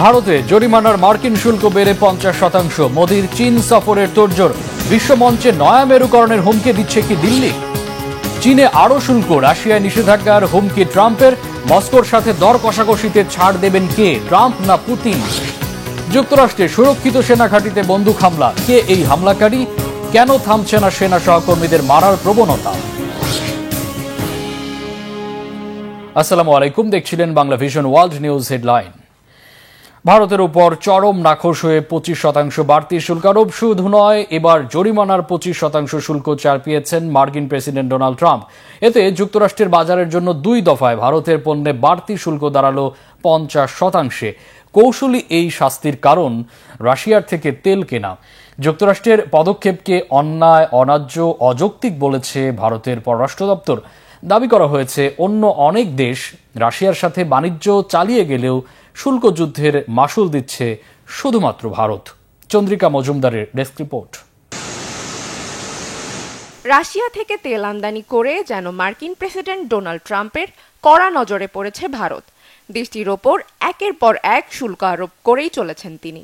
ভারতে জরিমানার মার্কিন শুল্ক বেড়ে 50%। মোদির চীন সফরের তোড়জোড়। বিশ্বমঞ্চে নয়া মেরুকরণের হুমকি দিচ্ছে কি দিল্লি? চীনে আরও শুল্ক, রাশিয়ায় নিষেধাজ্ঞার হুমকি ট্রাম্পের। মস্কোর সাথে দর কষাকষিতে ছাড় দেবেন কে, ট্রাম্প না পুতিন? যুক্তরাষ্ট্রে সুরক্ষিত সেনা ঘাঁটিতে বন্দুক হামলা, কে এই হামলাকারী? কেন থামছে না সেনা সহকর্মীদের মারার প্রবণতা? আসসালামু আলাইকুম, দেখছিলেন Bangla vision world news headline. ভারতের উপর চরম নাখোশ হয়ে 25% বাড়তি শুল্ক আরোপ। শুধু নয়, এবার জরিমানার 25% শুল্ক চাপিয়েছেন মার্কিন প্রেসিডেন্ট ডোনাল্ড ট্রাম্প। এতে যুক্তরাষ্ট্রের বাজারের জন্য 2 দফায় ভারতের পণ্যে বাড়তি শুল্ক দাঁড়ালো 50%। কৌশলী এই শাস্তির কারণ রাশিয়ার থেকে তেল কেনা। যুক্তরাষ্ট্রের পদক্ষেপকে অন্যায়, অন্যায্য, অযৌক্তিক বলেছে ভারতের পররাষ্ট্র দপ্তর। দাবি করা হয়েছে অন্য অনেক দেশ রাশিয়ার সাথে বাণিজ্য চালিয়ে গেলেও শুল্ক যুদ্ধের মাশুল দিচ্ছে শুধুমাত্র ভারত। চন্দ্রিকা মজুমদারের ডেস্ক রিপোর্ট। রাশিয়া থেকে তেল আমদানি করে যেন মার্কিন প্রেসিডেন্ট ডোনাল্ড ট্রাম্পের কড়া নজরে পড়েছে ভারত। দেশটির ওপর একের পর এক শুল্ক আরোপ করেই চলেছেন তিনি।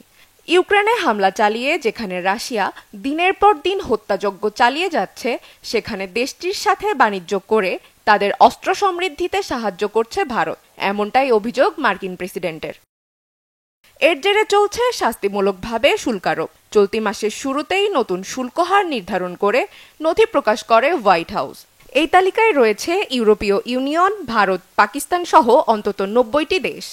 ইউক্রেনে হামলা চালিয়ে যেখানে রাশিয়া দিনের পর দিন হত্যাযজ্ঞ চালিয়ে যাচ্ছে, সেখানে দেশটির সাথে বাণিজ্য করে তাদের অস্ত্র সমৃদ্ধিতে সাহায্য করছে ভারত, এমনটাই অভিযোগ মার্কিন প্রেসিডেন্টের। এর জেরে চলছে শাস্তিমূলকভাবে শুল্কারোপ। চলতি মাসের শুরুতেই নতুন শুল্ক হার নির্ধারণ করে নথি প্রকাশ করে হোয়াইট হাউস। এই তালিকায় রয়েছে ইউরোপীয় ইউনিয়ন, ভারত, পাকিস্তান সহ অন্তত 90টি দেশ।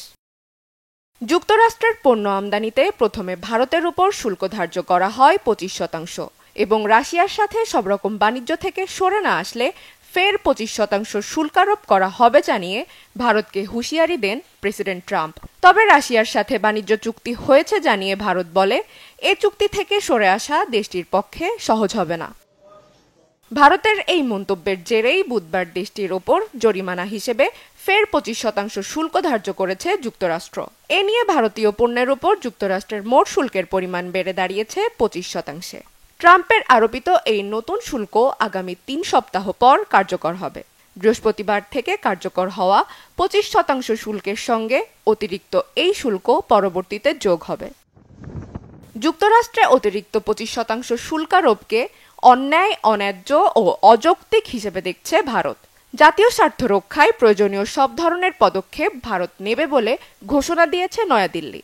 যুক্তরাষ্ট্রের পণ্য আমদানিতে প্রথমে ভারতের উপর শুল্ক ধার্য করা হয় 25% এবং রাশিয়ার সাথে সব রকম বাণিজ্য থেকে সরে না আসলে ফের 25% শুল্কারোপ করা হবে জানিয়ে ভারতকে হুঁশিয়ারি দেন প্রেসিডেন্ট ট্রাম্প। তবে রাশিয়ার সাথে বাণিজ্য চুক্তি হয়েছে জানিয়ে ভারত বলে, এ চুক্তি থেকে সরে আসা দেশটির পক্ষে সহজ হবে না। ভারতের এই মন্তব্যের জেরেই বুধবার দেশটির ওপর জরিমানা হিসেবে ফের 25% শুল্ক ধার্য করেছে যুক্তরাষ্ট্র। এ নিয়ে ভারতীয় পণ্যের ওপর যুক্তরাষ্ট্রের মোট শুল্কের পরিমাণ বেড়ে দাঁড়িয়েছে 25%। ট্রাম্পের আরোপিত এই নতুন শুল্ক আগামী 3 সপ্তাহ পর কার্যকর হবে। বৃহস্পতিবার থেকে কার্যকর হওয়া 25% শুল্কের সঙ্গে অতিরিক্ত এই শুল্ক পরবর্তীতে যোগ হবে। যুক্তরাষ্ট্রে অতিরিক্ত 25% শুল্কারোপকে অন্যায়, অন্যায্য ও অযৌক্তিক হিসেবে দেখছে ভারত। জাতীয় স্বার্থ রক্ষায় প্রয়োজনীয় সব ধরনের পদক্ষেপ ভারত নেবে বলে ঘোষণা দিয়েছে নয়াদিল্লি।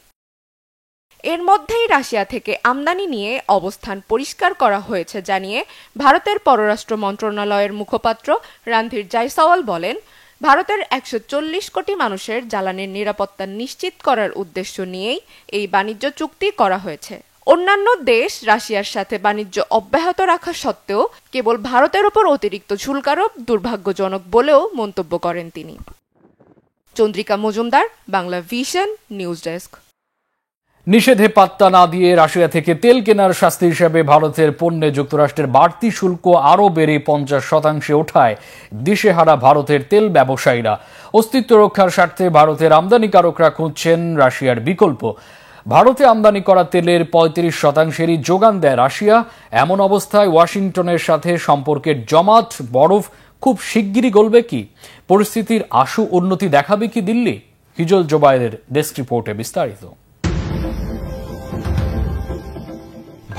এর মধ্যেই রাশিয়া থেকে আমদানি নিয়ে অবস্থান পরিষ্কার করা হয়েছে জানিয়ে ভারতের পররাষ্ট্র মন্ত্রণালয়ের মুখপাত্র রণধীর জয়সওয়াল বলেন, ভারতের 140 কোটি মানুষের জ্বালানির নিরাপত্তা নিশ্চিত করার উদ্দেশ্য নিয়েই এই বাণিজ্য চুক্তি করা হয়েছে। অন্যান্য দেশ রাশিয়ার সাথে বাণিজ্য অব্যাহত রাখা সত্ত্বেও কেবল ভারতের উপর অতিরিক্ত শুল্কারোপ দুর্ভাগ্যজনক বলেও মন্তব্য করেন তিনি। Chandrika Majumdar, Bangla vision news desk. নিষেধে পাত্তা না দিয়ে রাশিয়া থেকে তেল কেনার শাস্তি হিসেবে ভারতের পণ্যে যুক্তরাষ্ট্রের বাড়তি শুল্ক আরও বেড়ে 50% ওঠায় দিশেহারা ভারতের তেল ব্যবসায়ীরা। অস্তিত্ব রক্ষার স্বার্থে ভারতের আমদানিকারকরা খুঁজছেন রাশিয়ার বিকল্প। ভারতে আমদানি করা তেলের 35%-ই যোগান দেয় রাশিয়া। এমন অবস্থায় ওয়াশিংটনের সাথে সম্পর্কের জমাট বরফ খুব শিগগিরই গলবে কি? পরিস্থিতির আশু উন্নতি দেখাবে কি দিল্লি? হিজল জোবায়ের ডেস্ক রিপোর্টে বিস্তারিত।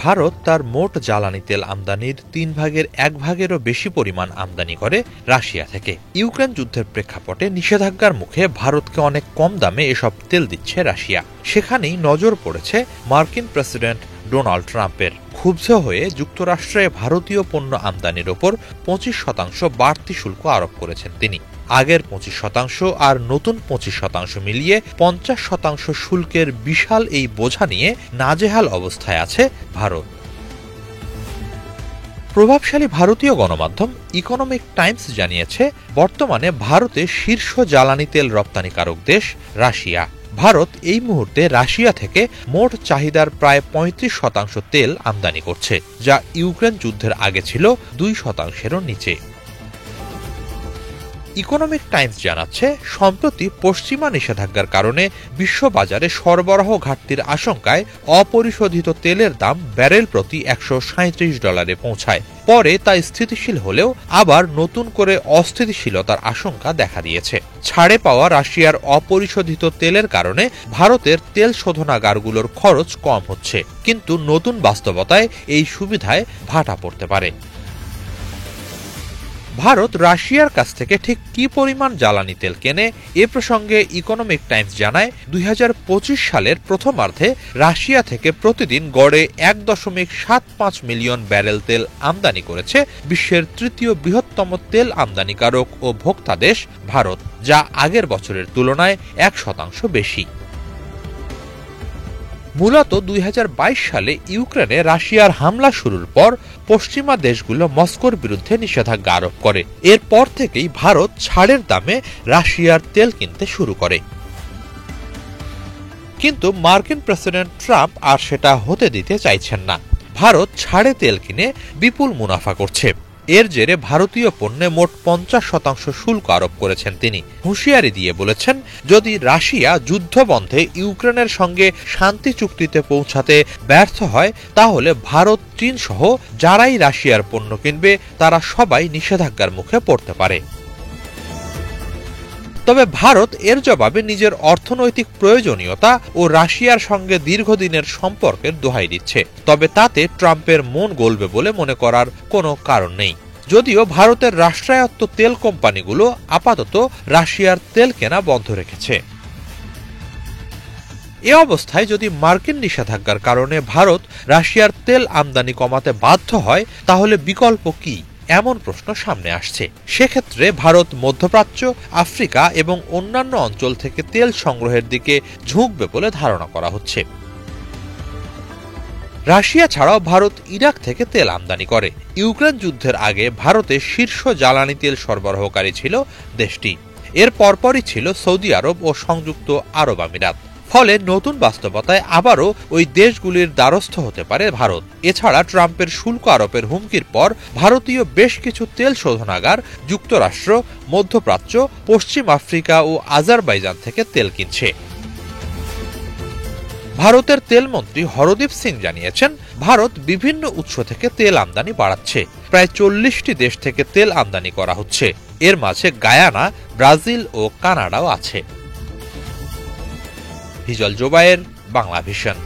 ভারত তার মোট জ্বালানি তেল আমদানির 3 ভাগের 1 ভাগেরও বেশি পরিমাণ আমদানি করে রাশিয়া থেকে। ইউক্রেন যুদ্ধের প্রেক্ষাপটে নিষেধাজ্ঞার মুখে ভারতকে অনেক কম দামে এসব তেল দিচ্ছে রাশিয়া। সেখানেই নজর পড়েছে মার্কিন প্রেসিডেন্ট ডোনাল্ড ট্রাম্পের। ক্ষুব্ধ হয়ে যুক্তরাষ্ট্রে ভারতীয় পণ্য আমদানির ওপর 25% বাড়তি শুল্ক আরোপ করেছেন তিনি। আগের 25% আর নতুন 25% মিলিয়ে 50% শুল্কের বিশাল এই বোঝা নিয়ে নাজেহাল অবস্থায় আছে ভারত। প্রভাবশালী ভারতীয় গণমাধ্যম ইকোনমিক টাইমস জানিয়েছে, বর্তমানে ভারতে শীর্ষ জ্বালানি তেল রপ্তানিকারক দেশ রাশিয়া। ভারত এই মুহূর্তে রাশিয়া থেকে মোট চাহিদার প্রায় 35% তেল আমদানি করছে, যা ইউক্রেন যুদ্ধের আগে ছিল 2%-এরও নিচে। ইকোনমিক টাইমস জানাচ্ছে, সম্প্রতি পশ্চিমা নিষেধাজ্ঞার কারণে বিশ্ববাজারে সরবরাহ ঘাটতির আশঙ্কায় অপরিশোধিত তেলের দাম ব্যারেল প্রতি $137 পৌঁছায়। পরে তা স্থিতিশীল হলেও আবার নতুন করে অস্থিতিশীলতার আশঙ্কা দেখা দিয়েছে। ছাড়ে পাওয়া রাশিয়ার অপরিশোধিত তেলের কারণে ভারতের তেল শোধনাগারগুলোর খরচ কম হচ্ছে, কিন্তু নতুন বাস্তবতায় এই সুবিধায় ভাটা পড়তে পারে। ভারত রাশিয়ার কাছ থেকে ঠিক কি পরিমাণ জ্বালানি তেল কেনে এ প্রসঙ্গে ইকোনমিক টাইমস জানায়, 2025 সালের প্রথমার্ধে রাশিয়া থেকে প্রতিদিন গড়ে 1.75 মিলিয়ন ব্যারেল তেল আমদানি করেছে বিশ্বের তৃতীয় বৃহত্তম তেল আমদানিকারক ও ভোক্তা দেশ ভারত, যা আগের বছরের তুলনায় 1% বেশি। মূলত 2022 সালে ইউক্রেনে রাশিয়ার হামলা শুরুর পর পশ্চিমা দেশগুলো মস্কোর বিরুদ্ধে নিষেধাজ্ঞা আরোপ করে। এরপর থেকেই ভারত ছাড়ের দামে রাশিয়ার তেল কিনতে শুরু করে। কিন্তু মার্কিন প্রেসিডেন্ট ট্রাম্প আর সেটা হতে দিতে চাইছেন না। ভারত ছাড়ে তেল কিনে বিপুল মুনাফা করছে। এর জেরে ভারতীয় পণ্যে মোট 50% শুল্ক আরোপ করেছেন তিনি। হুঁশিয়ারি দিয়ে বলেছেন, যদি রাশিয়া যুদ্ধবন্ধে ইউক্রেনের সঙ্গে শান্তি চুক্তিতে পৌঁছাতে ব্যর্থ হয়, তাহলে ভারত, চীন সহ যারাই রাশিয়ার পণ্য কিনবে তারা সবাই নিষেধাজ্ঞার মুখে পড়তে পারে। তবে ভারত এর জবাবে নিজের অর্থনৈতিক প্রয়োজনীয়তা ও রাশিয়ার সঙ্গে দীর্ঘদিনের সম্পর্কের দোহাই দিচ্ছে। তবে তাতে ট্রাম্পের মন গলবে বলে মনে করার কোনো কারণ নেই। যদিও ভারতের রাষ্ট্রায়ত্ত তেল কোম্পানিগুলো আপাতত রাশিয়ার তেল কেনা বন্ধ রেখেছে। এ অবস্থায় যদি মার্কিন নিষেধাজ্ঞার কারণে ভারত রাশিয়ার তেল আমদানি কমাতে বাধ্য হয়, তাহলে বিকল্প কি? এমন প্রশ্ন সামনে আসছে। সেক্ষেত্রে ভারত মধ্যপ্রাচ্য, আফ্রিকা এবং অন্যান্য অঞ্চল থেকে তেল সংগ্রহের দিকে ঝুঁকবে বলে ধারণা করা হচ্ছে। রাশিয়া ছাড়াও ভারত ইরাক থেকে তেল আমদানি করে। ইউক্রেন যুদ্ধের আগে ভারতের শীর্ষ জ্বালানি তেল সরবরাহকারী ছিল দেশটি। এর পরপরই ছিল সৌদি আরব ও সংযুক্ত আরব আমিরাত। ফলে নতুন বাস্তবতায় আবারও ওই দেশগুলির দ্বারস্থ হতে পারে ভারত। এছাড়া ট্রাম্পের শুল্ক আরোপের হুমকির পর ভারতীয় বেশ কিছু তেল শোধনাগার যুক্তরাষ্ট্র, মধ্যপ্রাচ্য, পশ্চিম আফ্রিকা ও আজারবাইজান থেকে তেল কিনছে। ভারতের তেলমন্ত্রী হরদীপ সিং জানিয়েছেন, ভারত বিভিন্ন উৎস থেকে তেল আমদানি বাড়াচ্ছে। প্রায় 40টি দেশ থেকে তেল আমদানি করা হচ্ছে। এর মাঝে গায়ানা, ব্রাজিল ও কানাডাও আছে। হিজল জোবায়ের, বাংলা ভিশন।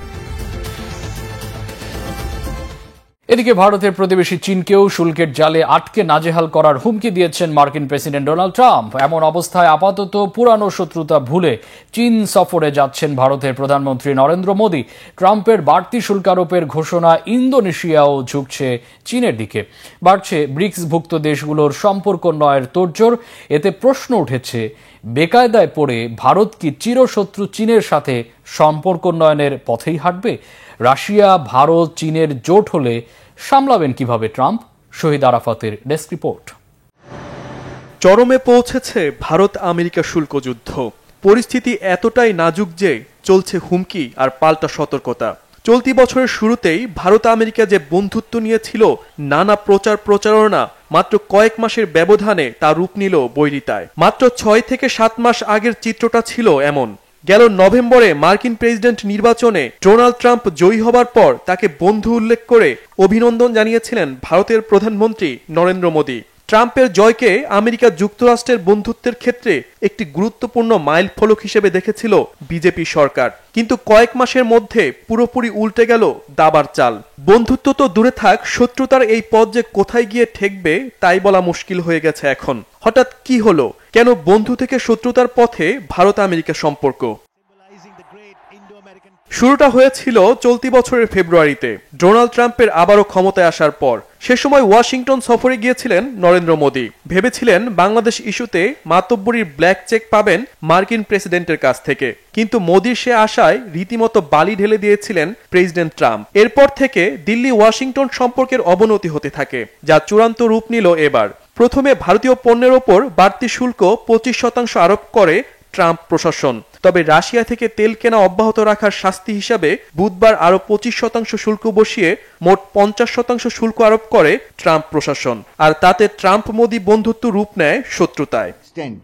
এদিকে ভারতের প্রতিবেশী চীনকেও শুল্কের জালে আটকে নাজেহাল করার হুমকি দিয়েছেন মার্কিন প্রেসিডেন্ট ডোনাল্ড ট্রাম্প। এমন অবস্থায় আপাতত পুরানো শত্রুতা ভুলে চীন সফরে যাচ্ছেন ভারতের প্রধানমন্ত্রী নরেন্দ্র মোদী। ট্রাম্পের বাড়তি শুল্ক আরোপের ঘোষণা ইন্দোনেশিয়াও ঝুঁকছে চীনের দিকে। বাড়ছে ব্রিক্সভুক্ত দেশগুলোর সম্পর্ক উন্নয়নের তোড়জোড়। এতে প্রশ্ন উঠেছে, বেকায়দায় পড়ে ভারত কি চিরশত্রু চীনের সাথে সম্পর্ক উন্নয়নের পথেই হাঁটবে? রাশিয়া, ভারত, চীনের জোট হলে সামলাবেন কিভাবে ট্রাম্প? শহীদ আরাফাতের ডেস্ক রিপোর্ট। চরমে পৌঁছেছে ভারত আমেরিকা শুল্ক যুদ্ধ। পরিস্থিতি এতটাই নাজুক যে চলছে হুমকি আর পাল্টা সতর্কতা। চলতি বছরের শুরুতেই ভারত আমেরিকা যে বন্ধুত্ব নিয়েছিল, নানা প্রচারণা মাত্র কয়েক মাসের ব্যবধানে তা রূপ নিল বৈরিতায়। মাত্র 6 থেকে 7 মাস আগের চিত্রটা ছিল এমন। গেল নভেম্বরে মার্কিন প্রেসিডেন্ট নির্বাচনে ডোনাল্ড ট্রাম্প জয়ী হবার পর তাকে বন্ধু উল্লেখ করে অভিনন্দন জানিয়েছিলেন ভারতের প্রধানমন্ত্রী নরেন্দ্র মোদী। ট্রাম্পের জয়কে আমেরিকা যুক্তরাষ্ট্রের বন্ধুত্বের ক্ষেত্রে একটি গুরুত্বপূর্ণ মাইলফলক হিসেবে দেখেছিল বিজেপি সরকার। কিন্তু কয়েক মাসের মধ্যে পুরোপুরি উল্টে গেল দাবার চাল। বন্ধুত্ব তো দূরে থাক, শত্রুতার এই পথ যে কোথায় গিয়ে ঠেকবে তাই বলা মুশকিল হয়ে গেছে এখন। হঠাৎ কি হলো? কেন বন্ধু থেকে শত্রুতার পথে ভারত আমেরিকা সম্পর্ক? শুরুটা হয়েছিল চলতি বছরের ফেব্রুয়ারিতে, ডোনাল্ড ট্রাম্পের আবারও ক্ষমতায় আসার পর। সে সময় ওয়াশিংটন সফরে গিয়েছিলেন নরেন্দ্র মোদী। ভেবেছিলেন বাংলাদেশ ইস্যুতে মাতব্বরির ব্ল্যাক চেক পাবেন মার্কিন প্রেসিডেন্টের কাছ থেকে। কিন্তু মোদীর সে আশায় রীতিমতো বালি ঢেলে দিয়েছিলেন প্রেসিডেন্ট ট্রাম্প। এরপর থেকে দিল্লি ওয়াশিংটন সম্পর্কের অবনতি হতে থাকে, যা চূড়ান্ত রূপ নিল এবার। প্রথমে ভারতীয় পণ্যের ওপর বাড়তি শুল্ক 25% আরোপ করে ট্রাম্প প্রশাসন। তবে রাশিয়া থেকে তেল কেনা অব্যাহত রাখার শাস্তি হিসাবে বুধবার আরো 25% শুল্ক বসিয়ে মোট 50% শুল্ক আরোপ করে ট্রাম্প প্রশাসন। আর তাতে ট্রাম্প মোদী বন্ধুত্ব রূপ নেয় শত্রুতায়। extent.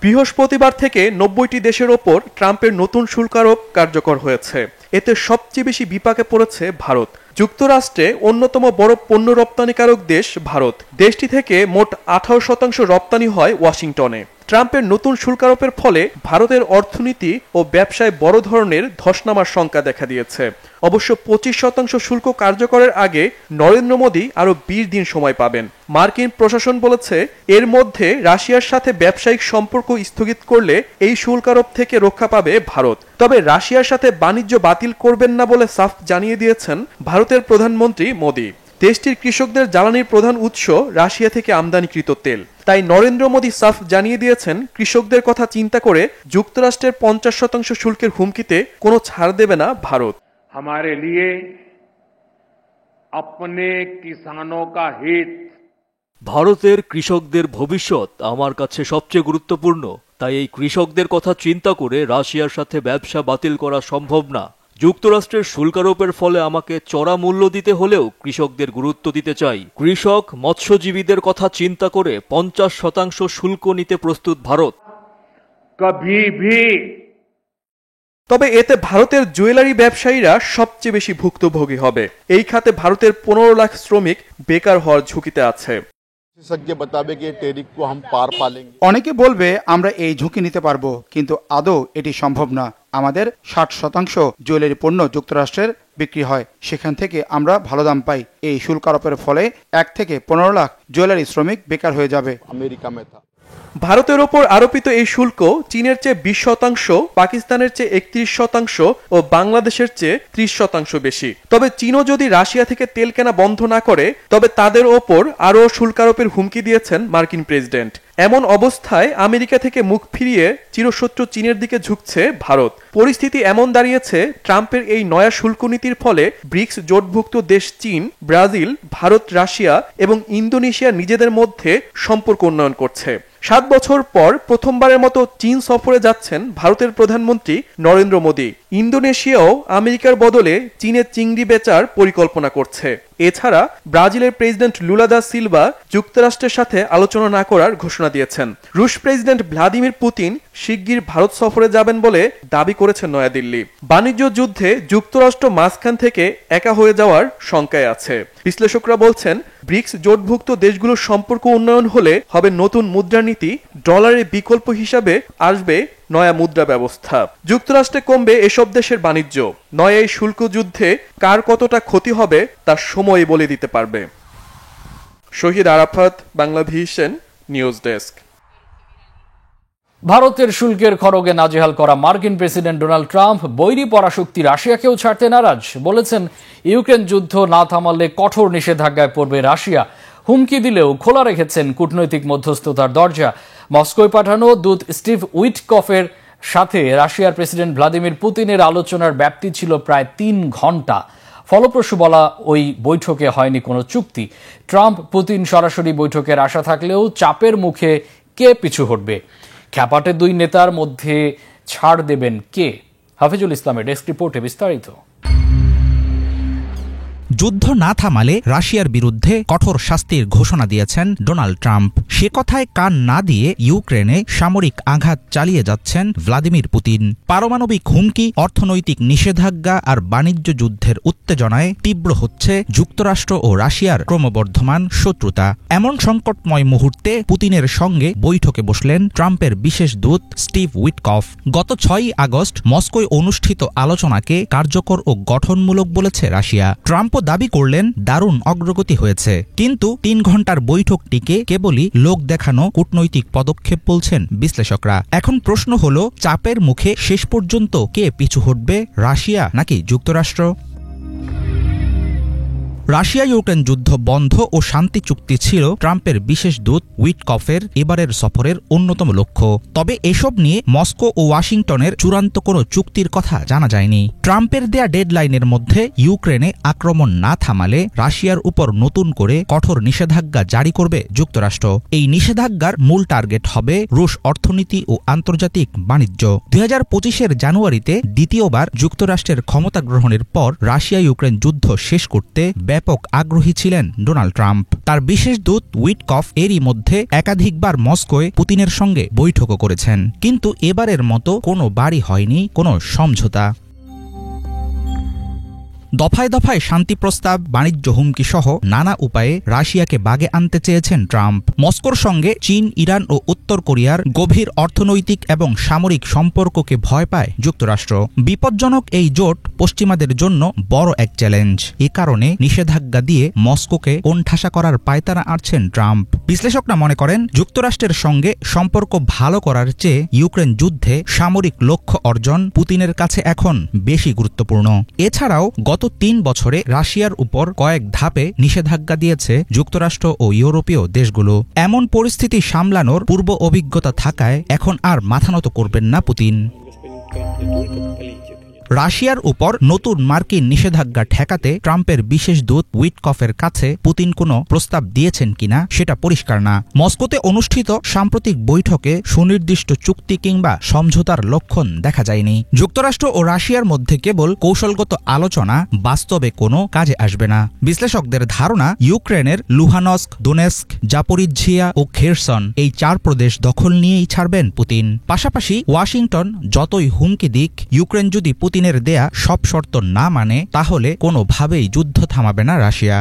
বৃহস্পতিবার থেকে 90টি দেশের ওপর ট্রাম্পের নতুন শুল্ক আরোপ কার্যকর হয়েছে। এতে সবচেয়ে বেশি বিপাকে পড়েছে ভারত। যুক্তরাষ্ট্রে অন্যতম বড় পণ্য রপ্তানিকারক দেশ ভারত। দেশটি থেকে মোট 18% রপ্তানি হয় ওয়াশিংটনে। ট্রাম্পের নতুন শুল্ক আরোপের ফলে ভারতের অর্থনীতি ও ব্যবসায় বড় ধরনের ধস নামার শঙ্কা দেখা দিয়েছে। অবশ্য 25% শুল্ক কার্যকরের আগে নরেন্দ্র মোদী আরও 20 দিন সময় পাবেন। মার্কিন প্রশাসন বলেছে এর মধ্যে রাশিয়ার সাথে ব্যবসায়িক সম্পর্ক স্থগিত করলে এই শুল্ক আরোপ থেকে রক্ষা পাবে ভারত। তবে রাশিয়ার সাথে বাণিজ্য বাতিল করবেন না বলে সাফ জানিয়ে দিয়েছেন ভারতের প্রধানমন্ত্রী মোদী। দেশটির কৃষকদের জ্বালানির প্রধান উৎস রাশিয়া থেকে আমদানিকৃত তেল। তাই নরেন্দ্র মোদী সাফ জানিয়ে দিয়েছেন কৃষকদের কথা চিন্তা করে যুক্তরাষ্ট্রের 50% শুল্কের হুমকিতে কোনো ছাড় দেবে না ভারত। हमारे लिए अपने किसानों का हित, ভারতের কৃষকদের ভবিষ্যৎ আমার কাছে সবচেয়ে গুরুত্বপূর্ণ। তাই এই কৃষকদের কথা চিন্তা করে রাশিয়ার সাথে ব্যবসা বাতিল করা সম্ভব না। যুক্তরাষ্ট্রের শুল্ক আরোপের ফলে আমাকে চড়া মূল্য দিতে হলেও কৃষকদের গুরুত্ব দিতে চাই। কৃষক মৎস্যজীবীদের কথা চিন্তা করে 50% শুল্ক নিতে প্রস্তুত ভারত। कभी भी তবে এতে ভারতের জুয়েলারি ব্যবসায়ীরা সবচেয়ে বেশি ভুক্তভোগী হবে। এই খাতে ভারতের 15 লাখ শ্রমিক বেকার হওয়ার ঝুঁকিতে আছে। অনেকে বলবে আমরা এই ঝুঁকি নিতে পারবো, কিন্তু আদৌ এটি সম্ভব না। আমাদের 60% জুয়েলারি পণ্য যুক্তরাষ্ট্রের বিক্রি হয়, সেখান থেকে আমরা ভালো দাম পাই। এই শুল্ক আরোপের ফলে 1 থেকে 15 লাখ জুয়েলারি শ্রমিক বেকার হয়ে যাবে। ভারতের ওপর আরোপিত এই শুল্ক চীনের চেয়ে 20%, পাকিস্তানের চেয়ে 31% ও বাংলাদেশের চেয়ে 30% বেশি। তবে চীনও যদি রাশিয়া থেকে তেল কেনা বন্ধ না করে তবে তাদের ওপর আরও শুল্ক আরোপের হুমকি দিয়েছেন মার্কিন প্রেসিডেন্ট। এমন অবস্থায় আমেরিকা থেকে মুখ ফিরিয়ে চিরশত্রু চীনের দিকে ঝুঁকছে ভারত। পরিস্থিতি এমন দাঁড়িয়েছে, ট্রাম্পের এই নয়া শুল্ক নীতির ফলে ব্রিক্স জোটভুক্ত দেশ চীন, ব্রাজিল, ভারত, রাশিয়া এবং ইন্দোনেশিয়া নিজেদের মধ্যে সম্পর্ক উন্নয়ন করছে। 7 বছর পর প্রথমবারের মতো চীন সফরে যাচ্ছেন ভারতের প্রধানমন্ত্রী নরেন্দ্র মোদী। ইন্দোনেশিয়াও আমেরিকার বদলে চীনে চিংড়ি বেচার পরিকল্পনা করছে। এছাড়া ব্রাজিলের প্রেসিডেন্ট লুলা দা সিলভা যুক্তরাষ্ট্রের সাথে আলোচনা না করার ঘোষণা দিয়েছেন। রুশ প্রেসিডেন্ট ভ্লাদিমির পুতিন শিগগির ভারত সফরে যাবেন বলে দাবি করেছেন নয়াদিল্লি। বাণিজ্য যুদ্ধে যুক্তরাষ্ট্র মাঝখান থেকে একা হয়ে যাওয়ার শঙ্কায় আছে। বিশ্লেষকরা বলছেন ব্রিক্স জোটভুক্ত দেশগুলোর সম্পর্ক উন্নয়ন হলে হবে নতুন মুদ্রানীতি, ডলারের বিকল্প হিসাবে আসবে নয়া মুদ্রা ব্যবস্থা। যুক্তরাষ্ট্রে কমবে এসব দেশের বাণিজ্য। নয়া এই শুল্ক যুদ্ধে কার কতটা ক্ষতি হবে তার সময় বলে দিতে পারবে। শহীদ আরাফাত, বাংলাভিশন নিউজ ডেস্ক। ভারতের শুল্কের খড়গে নাজেহাল করা মার্কিন প্রেসিডেন্ট ডোনাল্ড ট্রাম্প বৈরী পরাশক্তি রাশিয়াকেও ছাড়তে নারাজ। বলেছেন ইউক্রেন যুদ্ধ না থামালে কঠোর নিষেধাজ্ঞায় পড়বে রাশিয়া। হুমকি দিলেও খোলা রেখেছেন কূটনৈতিক মধ্যস্থতার দরজা। মস্কোয় পাঠানো দূত স্টিভ উইটকফের সাথে রাশিয়ার প্রেসিডেন্ট ভ্লাদিমির পুতিনের আলোচনার ব্যাপ্তি ছিল প্রায় 3 ঘন্টা। ফলপ্রসূ বলা ওই বৈঠকে হয়নি কোনো চুক্তি। ট্রাম্প পুতিন সরাসরি বৈঠকের আশা থাকলেও চাপের মুখে কে পিছু হটবে? খ্যাপাটে 2 নেতার মধ্যে ছাড় দেবেন কে? হাফিজুল ইসলামের ডেস্ক রিপোর্টে বিস্তারিত। যুদ্ধ না থামালে রাশিয়ার বিরুদ্ধে কঠোর শাস্তির ঘোষণা দিয়েছেন ডোনাল্ড ট্রাম্প। সে কথায় কান না দিয়ে ইউক্রেনে সামরিক আঘাত চালিয়ে যাচ্ছেন ভ্লাদিমির পুতিন। পারমাণবিক হুমকি, অর্থনৈতিক নিষেধাজ্ঞা আর বাণিজ্য যুদ্ধের উত্তেজনায় তীব্র হচ্ছে যুক্তরাষ্ট্র ও রাশিয়ার ক্রমবর্ধমান শত্রুতা। এমন সংকটময় মুহূর্তে পুতিনের সঙ্গে বৈঠকে বসলেন ট্রাম্পের বিশেষ দূত স্টিভ উইটকফ। গত 6 আগস্ট মস্কোয় অনুষ্ঠিত আলোচনাকে কার্যকর ও গঠনমূলক বলেছে রাশিয়া। ট্রাম্প দাবি করলেন দারুণ অগ্রগতি হয়েছে, কিন্তু 3 ঘন্টার বৈঠকটিকে কেবলই লোক দেখানো কূটনৈতিক পদক্ষেপ বলছেন বিশ্লেষকরা। এখন প্রশ্ন হলো, চাপের মুখে শেষ পর্যন্ত কে পিছু হটবে, রাশিয়া নাকি যুক্তরাষ্ট্র? রাশিয়া ইউক্রেন যুদ্ধ বন্ধ ও শান্তি চুক্তি ছিল ট্রাম্পের বিশেষ দূত উইটকফের এবারের সফরের অন্যতম লক্ষ্য। তবে এসব নিয়ে মস্কো ও ওয়াশিংটনের চূড়ান্ত কোনো চুক্তির কথা জানা যায়নি। ট্রাম্পের দেয়া ডেডলাইনের মধ্যে ইউক্রেনে আক্রমণ না থামালে রাশিয়ার উপর নতুন করে কঠোর নিষেধাজ্ঞা জারি করবে যুক্তরাষ্ট্র। এই নিষেধাজ্ঞার মূল টার্গেট হবে রুশ অর্থনীতি ও আন্তর্জাতিক বাণিজ্য। 2025 জানুয়ারিতে দ্বিতীয়বার যুক্তরাষ্ট্রের ক্ষমতা গ্রহণের পর রাশিয়া ইউক্রেন যুদ্ধ শেষ করতে ব্যাপক আগ্রহী ছিলেন ডোনাল্ড ট্রাম্প। তার বিশেষ দূত উইটকফ এরই মধ্যে একাধিকবার মস্কোয় পুতিনের সঙ্গে বৈঠকও করেছেন, কিন্তু এবারের মতো কোনো বাড়ি হয়নি কোনো সমঝোতা। দফায় দফায় শান্তি প্রস্তাব, বাণিজ্য হুমকি সহ নানা উপায়ে রাশিয়াকে বাগে আনতে চেয়েছেন ট্রাম্প। মস্কোর সঙ্গে চীন, ইরান ও উত্তর কোরিয়ার গভীর অর্থনৈতিক এবং সামরিক সম্পর্ককে ভয় পায় যুক্তরাষ্ট্র। বিপজ্জনক এই জোট পশ্চিমাদের জন্য বড় এক চ্যালেঞ্জ। এ কারণে নিষেধাজ্ঞা দিয়ে মস্কোকে কোণঠাসা করার পায়তারা আঁটছেন ট্রাম্প। বিশ্লেষকরা মনে করেন, যুক্তরাষ্ট্রের সঙ্গে সম্পর্ক ভালো করার চেয়ে ইউক্রেন যুদ্ধে সামরিক লক্ষ্য অর্জন পুতিনের কাছে এখন বেশি গুরুত্বপূর্ণ। এছাড়াও গত ৩ বছরে রাশিয়ার উপর কয়েক ধাপে নিষেধাজ্ঞা দিয়েছে যুক্তরাষ্ট্র ও ইউরোপীয় দেশগুলো। এমন পরিস্থিতি সামলানোর পূর্ব অভিজ্ঞতা থাকায় এখন আর মাথানত করবেন না পুতিন। রাশিয়ার উপর নতুন মার্কিন নিষেধাজ্ঞা ঠেকাতে ট্রাম্পের বিশেষ দূত উইটকফের কাছে পুতিন কোনো প্রস্তাব দিয়েছেন কিনা সেটা পরিষ্কার না। মস্কোতে অনুষ্ঠিত সাম্প্রতিক বৈঠকে সুনির্দিষ্ট চুক্তি কিংবা সমঝোতার লক্ষণ দেখা যায়নি। যুক্তরাষ্ট্র ও রাশিয়ার মধ্যে কেবল কৌশলগত আলোচনা, বাস্তবে কোনো কাজে আসবে না। বিশ্লেষকদের ধারণা, ইউক্রেনের লুহানস্ক, দোনেস্ক, জাপোরিঝিয়া ও খেরসন এই 4 প্রদেশ দখল নিয়েই ছাড়বেন পুতিন। পাশাপাশি ওয়াশিংটন যতই হুমকি দিক, ইউক্রেন যদি পুতিনের দেয়া সব শর্ত না মানে তাহলে কোনোভাবেই যুদ্ধ থামাবে না রাশিয়া।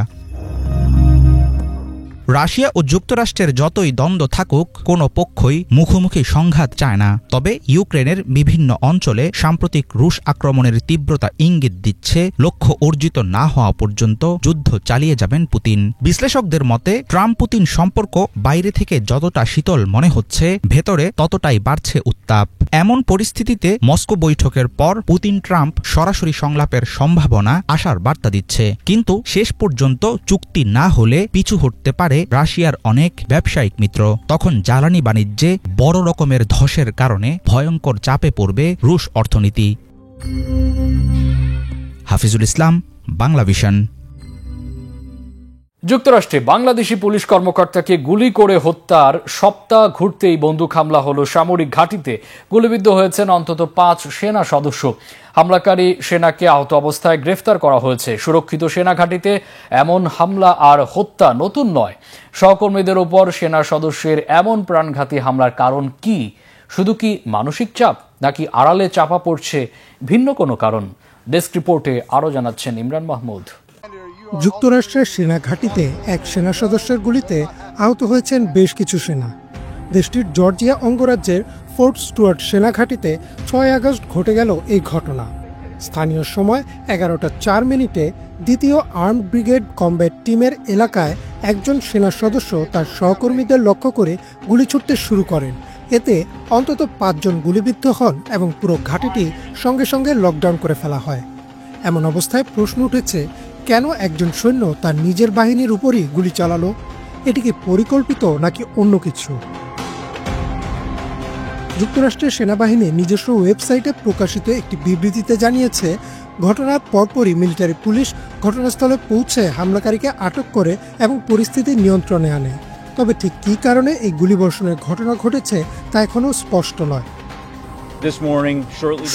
রাশিয়া ও যুক্তরাষ্ট্রের যতই দ্বন্দ্ব থাকুক, কোনো পক্ষই মুখোমুখি সংঘাত চায় না। তবে ইউক্রেনের বিভিন্ন অঞ্চলে সাম্প্রতিক রুশ আক্রমণের তীব্রতা ইঙ্গিত দিচ্ছে, লক্ষ্য অর্জিত না হওয়া পর্যন্ত যুদ্ধ চালিয়ে যাবেন পুতিন। বিশ্লেষকদের মতে, ট্রাম্প পুতিন সম্পর্ক বাইরে থেকে যতটা শীতল মনে হচ্ছে, ভেতরে ততটাই বাড়ছে উত্তাপ। এমন পরিস্থিতিতে মস্কো বৈঠকের পর পুতিন ট্রাম্প সরাসরি সংলাপের সম্ভাবনা আসার বার্তা দিচ্ছে। কিন্তু শেষ পর্যন্ত চুক্তি না হলে পিছু হটতে পারে রাশিয়ার অনেক ব্যবসায়িক মিত্র। তখন জ্বালানি বাণিজ্যে বড় রকমের ধসের কারণে ভয়ঙ্কর চাপে পড়বে রুশ অর্থনীতি। হাফিজুল ইসলাম, বাংলা ভিশন। যুক্তরাষ্ট্রে বাংলাদেশি পুলিশ কর্মকর্তাকে গুলি করে হত্যার সপ্তাহ ঘুরতেই বন্দুক হামলা হলো সামরিক ঘাঁটিতে। গুলিবিদ্ধ হয়েছেন অন্তত 5 সেনা সদস্য। হামলাকারী সেনাকে আহত অবস্থায় গ্রেফতার করা হয়েছে। সুরক্ষিত সেনা ঘাঁটিতে এমন হামলা আর হত্যা নতুন নয়। সহকর্মীদের ওপর সেনা সদস্যের এমন প্রাণঘাতী হামলার কারণ কি? শুধু কি মানসিক চাপ, নাকি আড়ালে চাপা পড়ছে ভিন্ন কোনো কারণ? ডেস্ক রিপোর্টে আরও জানাচ্ছেন ইমরান মাহমুদ। যুক্তরাষ্ট্রের সেনা ঘাঁটিতে এক সেনা সদস্যের গুলিতে আহত হয়েছেন বেশ কিছু সেনা। দেশটির জর্জিয়া অঙ্গরাজ্যের ফোর্ট স্টুয়ার্ট সেনা ঘাঁটিতে 6 আগস্ট ঘটে গেল এই ঘটনা। স্থানীয় সময় 11:04 দ্বিতীয় আর্মড ব্রিগেড কমব্যাট টিমের এলাকায় একজন সেনা সদস্য তার সহকর্মীদের লক্ষ্য করে গুলি ছুড়তে শুরু করেন। এতে অন্তত 5 জন গুলিবিদ্ধ হন এবং পুরো ঘাঁটিটি সঙ্গে সঙ্গে লকডাউন করে ফেলা হয়। এমন অবস্থায় প্রশ্ন উঠেছে, কেন একজন সৈন্য তার নিজের বাহিনীর উপরই গুলি চালালো? এটি কি পরিকল্পিত নাকি অন্য কিছু? যুক্তরাষ্ট্রের সেনাবাহিনী নিজস্ব ওয়েবসাইটে প্রকাশিত একটি বিবৃতিতে জানিয়েছে, ঘটনার পরপরই মিলিটারি পুলিশ ঘটনাস্থলে পৌঁছে হামলাকারীকে আটক করে এবং পরিস্থিতি নিয়ন্ত্রণে আনে। তবে ঠিক কী কারণে এই গুলিবর্ষণের ঘটনা ঘটেছে তা এখনও স্পষ্ট নয়।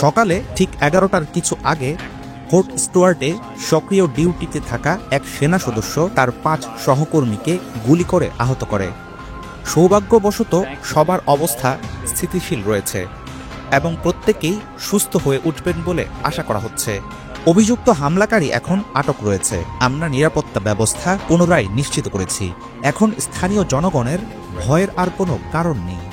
সকালে ঠিক 11টার কিছু আগে ফোর্ট স্টুয়ার্টে সক্রিয় ডিউটিতে থাকা এক সেনা সদস্য তার 5 সহকর্মীকে গুলি করে আহত করে। সৌভাগ্যবশত সবার অবস্থা স্থিতিশীল রয়েছে এবং প্রত্যেকেই সুস্থ হয়ে উঠবেন বলে আশা করা হচ্ছে। অভিযুক্ত হামলাকারী এখন আটক রয়েছে। আমরা নিরাপত্তা ব্যবস্থা পুনরায় নিশ্চিত করেছি। এখন স্থানীয় জনগণের ভয়ের আর কোনো কারণ নেই।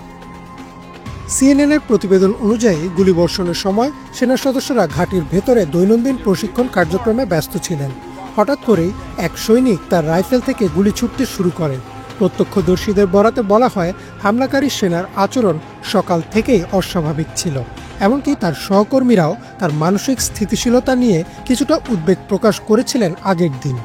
সিএনএনের প্রতিবেদন অনুযায়ী গুলিবর্ষণের সময় সেনা সদস্যরা ঘাঁটির ভেতরে দৈনন্দিন প্রশিক্ষণ কার্যক্রমে ব্যস্ত ছিলেন। হঠাৎ করেই এক সৈনিক তার রাইফেল থেকে গুলি ছুটতে শুরু করেন। প্রত্যক্ষদর্শীদের বরাতে বলা হয়, হামলাকারী সেনার আচরণ সকাল থেকেই অস্বাভাবিক ছিল। এমনকি তার সহকর্মীরাও তার মানসিক স্থিতিশীলতা নিয়ে কিছুটা উদ্বেগ প্রকাশ করেছিলেন আগের দিন।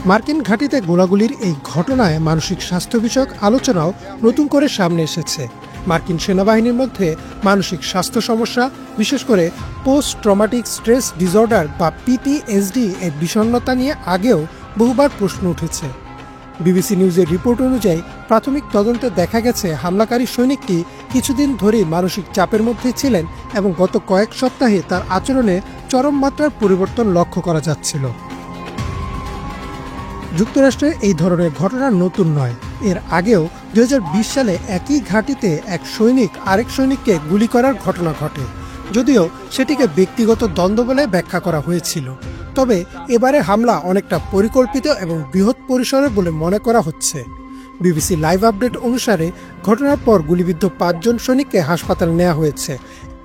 মার্কিন ঘাঁটিতে গোলাগুলির এই ঘটনায় মানসিক স্বাস্থ্য বিষয়ক আলোচনাও নতুন করে সামনে এসেছে। মার্কিন সেনাবাহিনীর মধ্যে মানসিক স্বাস্থ্য সমস্যা, বিশেষ করে পোস্ট ট্রমাটিক স্ট্রেস ডিসঅর্ডার বা পিটিএসডি এর বিষণ্ণতা নিয়ে আগেও বহুবার প্রশ্ন উঠেছে। বিবিসি নিউজের রিপোর্ট অনুযায়ী প্রাথমিক তদন্তে দেখা গেছে, হামলাকারী সৈনিকটি কিছুদিন ধরেই মানসিক চাপের মধ্যে ছিলেন এবং গত কয়েক সপ্তাহে তার আচরণে চরম মাত্রার পরিবর্তন লক্ষ্য করা যাচ্ছিল। যুক্তরাষ্ট্রে এই ধরনের ঘটনা নতুন নয়। এর আগেও 2020 সালে একই ঘাঁটিতে এক সৈনিক আরেক সৈনিককে গুলি করার ঘটনা ঘটে, যদিও সেটিকে ব্যক্তিগত দ্বন্দ্ব বলে ব্যাখ্যা করা হয়েছিল। তবে এবারে হামলা অনেকটা পরিকল্পিত এবং বৃহৎ পরিসরে বলে মনে করা হচ্ছে। বিবিসি লাইভ আপডেট অনুসারে ঘটনার পর গুলিবিদ্ধ 5 জন সৈনিককে হাসপাতালে নেওয়া হয়েছে।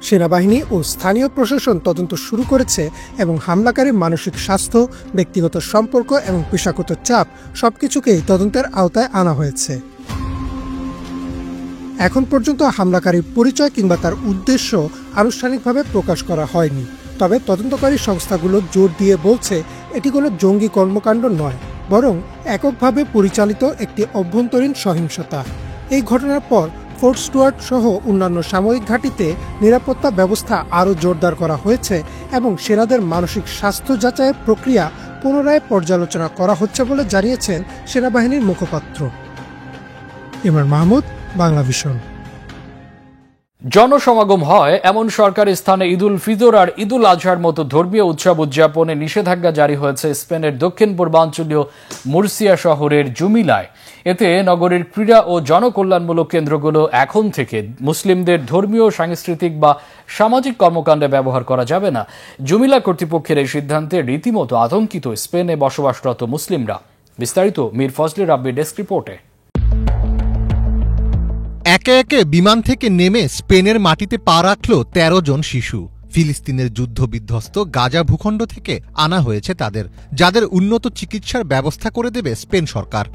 সেনাবাহিনী ও স্থানীয় প্রশাসন তদন্ত শুরু করেছে এবং হামলাকারীর মানসিক স্বাস্থ্য, ব্যক্তিগত সম্পর্ক এবং পেশাগত চাপ সবকিছুকেই তদন্তের আওতায় আনা হয়েছে। এখন পর্যন্ত হামলাকারীর পরিচয় কিংবা তার উদ্দেশ্য আনুষ্ঠানিকভাবে প্রকাশ করা হয়নি। তবে তদন্তকারী সংস্থাগুলো জোর দিয়ে বলছে এটি কোনো জঙ্গি কর্মকাণ্ড নয়, বরং এককভাবে পরিচালিত একটি অভ্যন্তরীণ সহিংসতা। এই ঘটনার পর ফোর্ট স্টুয়ার্ট সহ অন্যান্য সামরিক ঘাঁটিতে নিরাপত্তা ব্যবস্থা আরও জোরদার করা হয়েছে এবং সেনাদের মানসিক স্বাস্থ্য যাচাইয়ের প্রক্রিয়া পুনরায় পর্যালোচনা করা হচ্ছে বলে জানিয়েছেন সেনাবাহিনীর মুখপাত্র। ইমরান মাহমুদ, বাংলা ভিশন। জনসমাগম হয় এমন সরকারি স্থানে ঈদুল ফিতর আর ঈদুল আজহার মতো ধর্মীয় উৎসব উদযাপনে নিষেধাজ্ঞা জারি হয়েছে স্পেনের দক্ষিণ পূর্বাঞ্চলীয় মুরসিয়া শহরের জুমিলায়। এতে নগরীর ক্রীড়া ও জনকল্যাণমূলক কেন্দ্রগুলো এখন থেকে মুসলিমদের ধর্মীয়, সাংস্কৃতিক বা সামাজিক কর্মকাণ্ডে ব্যবহার করা যাবে না। জুমিলা কর্তৃপক্ষের এই সিদ্ধান্তে রীতিমতো আতঙ্কিত স্পেনে বসবাসরত মুসলিমরা। বিস্তারিত মীর ফজলে রাব্বির ডেস্ক রিপোর্টে। একে একে বিমান থেকে নেমে স্পেনের মাটিতে পা রাখল 13 জন শিশু। ফিলিস্তিনের যুদ্ধবিধ্বস্ত গাজা ভূখণ্ড থেকে আনা হয়েছে তাদের, যাদের উন্নত চিকিৎসার ব্যবস্থা করে দেবে স্পেন সরকার।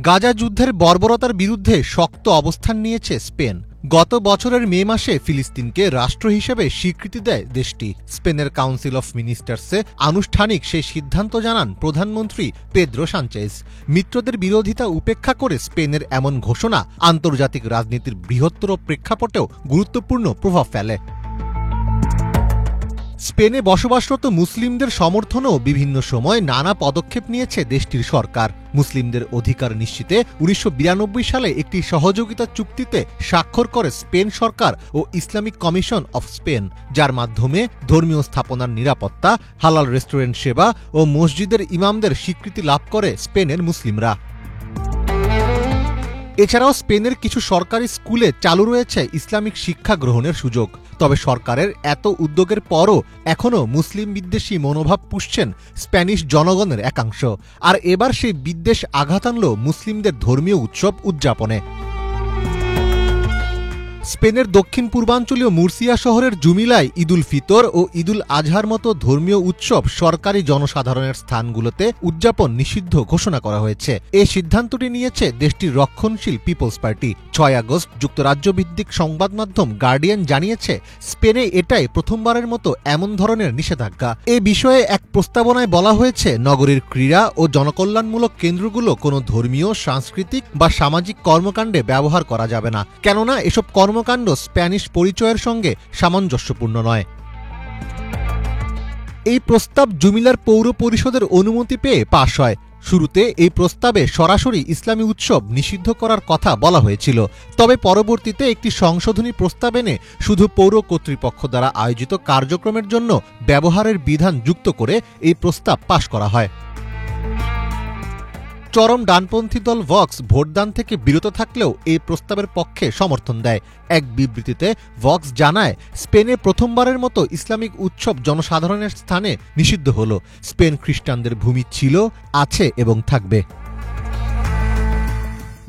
গাজা যুদ্ধের বর্বরতার বিরুদ্ধে শক্ত অবস্থান নিয়েছে স্পেন। গত বছরের মে মাসে ফিলিস্তিনকে রাষ্ট্র হিসেবে স্বীকৃতি দেয় দেশটি। স্পেনের কাউন্সিল অফ মিনিস্টার্সে আনুষ্ঠানিক সেই সিদ্ধান্ত জানান প্রধানমন্ত্রী পেদ্রো সানচেজ। মিত্রদের বিরোধিতা উপেক্ষা করে স্পেনের এমন ঘোষণা আন্তর্জাতিক রাজনীতির বৃহত্তর প্রেক্ষাপটেও গুরুত্বপূর্ণ প্রভাব ফেলে। স্পেনে বসবাসরত মুসলিমদের সমর্থনেও বিভিন্ন সময় নানা পদক্ষেপ নিয়েছে দেশটির সরকার। মুসলিমদের অধিকার নিশ্চিতে 1992 সালে একটি সহযোগিতা চুক্তিতে স্বাক্ষর করে স্পেন সরকার ও ইসলামিক কমিশন অফ স্পেন, যার মাধ্যমে ধর্মীয় স্থাপনার নিরাপত্তা, হালাল রেস্টুরেন্ট সেবা ও মসজিদের ইমামদের স্বীকৃতি লাভ করে স্পেনের মুসলিমরা। এছাড়াও স্পেনের কিছু সরকারি স্কুলে চালু রয়েছে ইসলামিক শিক্ষা গ্রহণের সুযোগ। তবে সরকারের এত উদ্যোগের পরও এখনও মুসলিম বিদ্বেষী মনোভাব পুষছেন স্প্যানিশ জনগণের একাংশ। আর এবার সেই বিদ্বেষ আঘাত আনল মুসলিমদের ধর্মীয় উৎসব উদযাপনে। স্পেনের দক্ষিণ পূর্বাঞ্চলীয় মুরসিয়া শহরের জুমিলায় ঈদুল ফিতর ও ঈদুল আজহার মতো ধর্মীয় উৎসব সরকারি জনসাধারণের স্থানগুলোতে উদযাপন নিষিদ্ধ ঘোষণা করা হয়েছে। এই সিদ্ধান্তটি নিয়েছে দেশটির রক্ষণশীল পিপলস পার্টি। 6 আগস্ট যুক্তরাজ্য ভিত্তিক সংবাদ মাধ্যম গার্ডিয়ান জানিয়েছে, স্পেনে এটাই প্রথমবারের মতো এমন ধরনের নিষেধাজ্ঞা। এ বিষয়ে এক প্রস্তাবনায় বলা হয়েছে, নগরীর ক্রীড়া ও জনকল্যাণমূলক কেন্দ্রগুলো কোনো ধর্মীয়, সাংস্কৃতিক বা সামাজিক কর্মকাণ্ডে ব্যবহার করা যাবে না, কেননা এসব কর্মকাণ্ড স্প্যানিশ পরিচয়ের সঙ্গে সামঞ্জস্যপূর্ণ নয়। এই প্রস্তাব জুমিলার পৌর পরিষদের অনুমতি পেয়ে পাশ হয়। শুরুতে এই প্রস্তাবে সরাসরি ইসলামী উৎসব নিষিদ্ধ করার কথা বলা হয়েছিল। তবে পরবর্তীতে একটি সংশোধনী প্রস্তাব এনে শুধু পৌর কর্তৃপক্ষ দ্বারা আয়োজিত কার্যক্রমের জন্য ব্যবহারের বিধান যুক্ত করে এই প্রস্তাব পাশ করা হয়। চরম ডানপন্থী দল ভক্স ভোটদান থেকে বিরত থাকলেও এই প্রস্তাবের পক্ষে সমর্থন দেয়। এক বিবৃতিতে ভক্স জানায়, স্পেনে প্রথমবারের মতো ইসলামিক উৎসব জনসাধারণের স্থানে নিষিদ্ধ হল। স্পেন খ্রিস্টানদের ভূমি ছিল, আছে এবং থাকবে।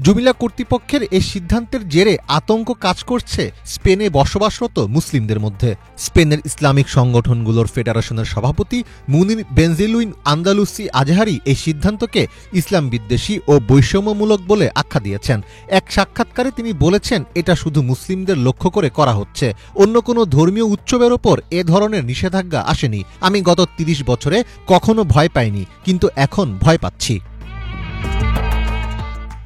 জুমিলা কর্তৃপক্ষের এই সিদ্ধান্তের জেরে আতঙ্ক কাজ করছে স্পেনে বসবাসরত মুসলিমদের মধ্যে। স্পেনের ইসলামিক সংগঠনগুলোর ফেডারেশনের সভাপতি মুনির বেনজিলুইন আন্দালুসি আজহারি এই সিদ্ধান্তকে ইসলাম বিদ্বেষী ও বৈষম্যমূলক বলে আখ্যা দিয়েছেন। এক সাক্ষাৎকারে তিনি বলেছেন, এটা শুধু মুসলিমদের লক্ষ্য করে করা হচ্ছে, অন্য কোনো ধর্মীয় উৎসবের ওপর এ ধরনের নিষেধাজ্ঞা আসেনি। আমি গত 30 বছরে কখনো ভয় পাইনি, কিন্তু এখন ভয় পাচ্ছি।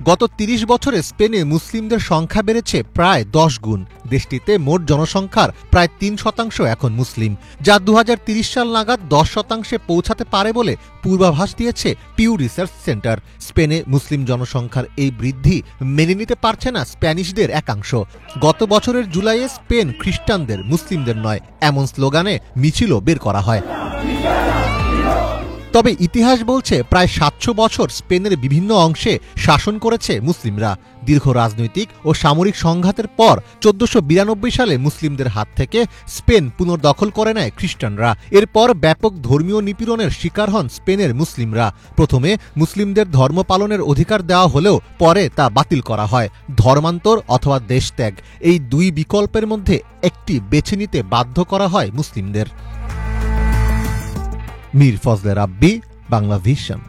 গত 30 বছরে স্পেনে মুসলিমদের সংখ্যা বেড়েছে প্রায় 10 গুণ। দেশটিতে মোট জনসংখ্যার প্রায় 3% এখন মুসলিম, যা 2030 সাল নাগাদ 10% পৌঁছাতে পারে বলে পূর্বাভাস দিয়েছে পিউ রিসার্চ সেন্টার। স্পেনে মুসলিম জনসংখ্যার এই বৃদ্ধি মেনে নিতে পারছে না স্প্যানিশদের একাংশ। গত বছরের জুলাইয়ে স্পেন খ্রিস্টানদের, মুসলিমদের নয় এমন স্লোগানে মিছিলও বের করা হয়। তবে ইতিহাস বলছে প্রায় ৭০০ বছর স্পেনের বিভিন্ন অংশে শাসন করেছে মুসলিমরা। দীর্ঘ রাজনৈতিক ও সামরিক সংঘাতের পর ১৪৯২ সালে মুসলিমদের হাত থেকে স্পেন পুনর্দখল করে নেয় খ্রিস্টানরা। এরপর ব্যাপক ধর্মীয় নিপীড়নের শিকার হন স্পেনের মুসলিমরা। প্রথমে মুসলিমদের ধর্ম পালনের অধিকার দেওয়া হলেও পরে তা বাতিল করা হয়। ধর্মান্তর অথবা দেশত্যাগ, এই দুই বিকল্পের মধ্যে একটি বেছে নিতে বাধ্য করা হয় মুসলিমদের। মীর ফজলে রাব্বি, বাংলা ভিশন।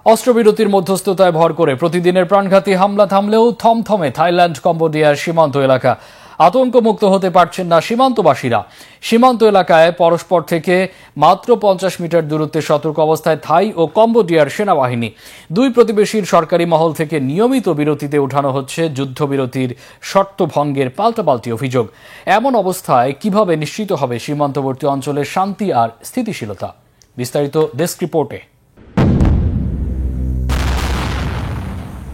অস্ত্রবিরতির মধ্যস্থতায় ভর করে প্রতিদিনের প্রাণঘাতী হামলা থামলেও থমথমে থাইল্যান্ড কম্বোডিয়ার সীমান্ত এলাকা। আতঙ্কমুক্ত হতে পারছেন না সীমান্তবাসীরা। সীমান্ত এলাকায় পরস্পর থেকে মাত্র ৫০ মিটার দূরত্বে সতর্ক অবস্থায় থাই ও কম্বোডিয়ার সেনাবাহিনী। দুই প্রতিবেশীর সরকারি মহল থেকে নিয়মিত বিরতিতে উঠানো হচ্ছে যুদ্ধবিরতির শর্ত ভঙ্গের পাল্টাপাল্টি অভিযোগ। এমন অবস্থায় কিভাবে নিশ্চিত হবে সীমান্তবর্তী অঞ্চলের শান্তি আর স্থিতিশীলতা? বিস্তারিত ডেস্ক রিপোর্টে।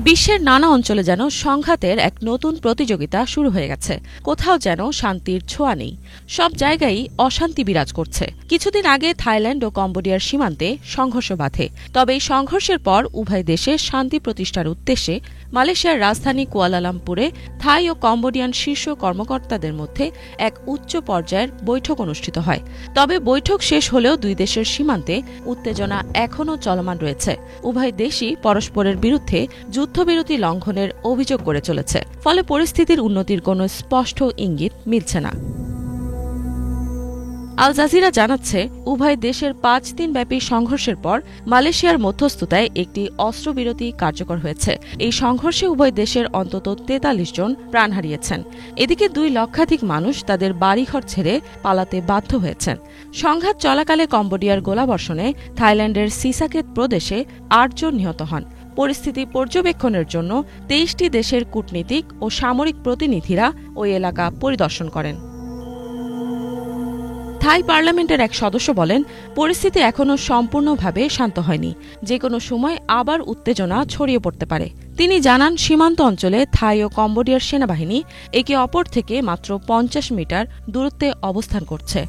বিশ্বের নানা অঞ্চলে যেন সংঘাতের এক নতুন প্রতিযোগিতা শুরু হয়ে গেছে। কোথাও যেন শান্তির ছোঁয়া নেই, সব জায়গায় অশান্তি বিরাজ করছে। কিছুদিন আগে থাইল্যান্ড ও কম্বোডিয়ার সীমান্তে সংঘর্ষ বাধে। তবে এই সংঘর্ষের পর উভয় দেশে শান্তি প্রতিষ্ঠার উদ্দেশ্যে মালয়েশিয়ার রাজধানী কুয়ালালামপুরে থাই ও কম্বোডিয়ান শীর্ষ কর্মকর্তাদের মধ্যে এক উচ্চ পর্যায়ের বৈঠক অনুষ্ঠিত হয়। তবে বৈঠক শেষ হলেও দুই দেশের সীমান্তে উত্তেজনা এখনও চলমান রয়েছে। উভয় দেশই পরস্পরের বিরুদ্ধে যুদ্ধবিরতি লঙ্ঘনের অভিযোগ করে চলেছে। ফলে পরিস্থিতির উন্নতির কোনো স্পষ্ট ইঙ্গিত মিলছে না। আল জাজিরা জানাচ্ছে, উভয় দেশের ৫ দিনব্যাপী সংঘর্ষের পর মালয়েশিয়ার মধ্যস্থতায় একটি অস্ত্রবিরতি কার্যকর হয়েছে। এই সংঘর্ষে উভয় দেশের অন্তত ৪৩ জন প্রাণ হারিয়েছেন। এদিকে ২ লক্ষাধিক মানুষ তাদের বাড়িঘর ছেড়ে পালাতে বাধ্য হয়েছেন। সংঘাত চলাকালে কম্বোডিয়ার গোলাবর্ষণে থাইল্যান্ডের সিসাকেত প্রদেশে ৮ জন নিহত হন। পরিস্থিতি পর্যবেক্ষণের জন্য ২৩টি দেশের কূটনীতিক ও সামরিক প্রতিনিধিরা ওই এলাকা পরিদর্শন করেন। থাই পার্লামেন্টের এক সদস্য বলেন, পরিস্থিতি এখনও সম্পূর্ণভাবে শান্ত হয়নি, যে কোনো সময় আবার উত্তেজনা ছড়িয়ে পড়তে পারে। তিনি জানান, সীমান্ত অঞ্চলে থাই ও কম্বোডিয়ার সেনাবাহিনী একে অপর থেকে মাত্র ৫০ মিটার দূরত্বে অবস্থান করছে।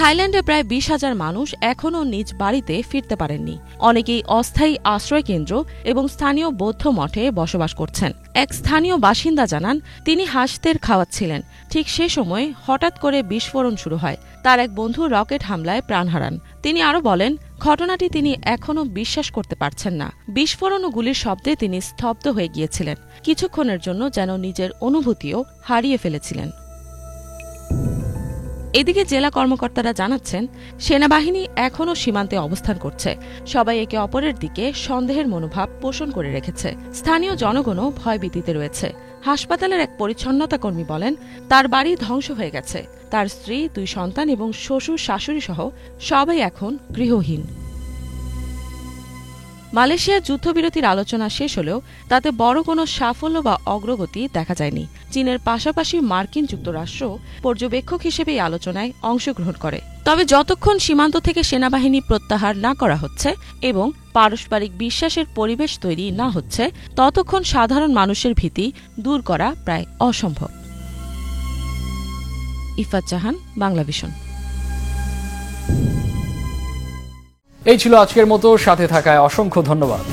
থাইল্যান্ডে প্রায় ২০,০০০ মানুষ এখনও নিজ বাড়িতে ফিরতে পারেননি। অনেকেই অস্থায়ী আশ্রয়কেন্দ্র এবং স্থানীয় বৌদ্ধ মঠে বসবাস করছেন। এক স্থানীয় বাসিন্দা জানান, তিনি হাঁসদের খাওয়াচ্ছিলেন। ঠিক সে সময় হঠাৎ করে বিস্ফোরণ শুরু হয়। তার এক বন্ধু রকেট হামলায় প্রাণ হারান। তিনি আরও বলেন, ঘটনাটি তিনি এখনও বিশ্বাস করতে পারছেন না। বিস্ফোরণ ও গুলির শব্দে তিনি স্তব্ধ হয়ে গিয়েছিলেন। কিছুক্ষণের জন্য যেন নিজের অনুভূতিও হারিয়ে ফেলেছিলেন। এদিকে জেলা কর্মকর্তারা জানাচ্ছেন, সেনাবাহিনী এখনও সীমান্তে অবস্থান করছে। সবাই একে অপরের দিকে সন্দেহের মনোভাব পোষণ করে রেখেছে। স্থানীয় জনগণও ভয়ভীতিতে রয়েছে। হাসপাতালের এক পরিচ্ছন্নতা কর্মী বলেন, তার বাড়ি ধ্বংস হয়ে গেছে। তার স্ত্রী, ২ সন্তান এবং শ্বশুর শাশুড়ি সহ সবাই এখন গৃহহীন। মালয়েশিয়ার যুদ্ধবিরতির আলোচনা শেষ হলেও তাতে বড় কোনো সাফল্য বা অগ্রগতি দেখা যায়নি। চীনের পাশাপাশি মার্কিন যুক্তরাষ্ট্র পর্যবেক্ষক হিসেবে এই আলোচনায় অংশগ্রহণ করে। তবে যতক্ষণ সীমান্ত থেকে সেনাবাহিনী প্রত্যাহার না করা হচ্ছে এবং পারস্পরিক বিশ্বাসের পরিবেশ তৈরি না হচ্ছে, ততক্ষণ সাধারণ মানুষের ভীতি দূর করা প্রায় অসম্ভব। ইফাত জাহান, বাংলা ভিশন। এই ছিল আজকের মতো, সাথে থাকায় অসংখ্য ধন্যবাদ।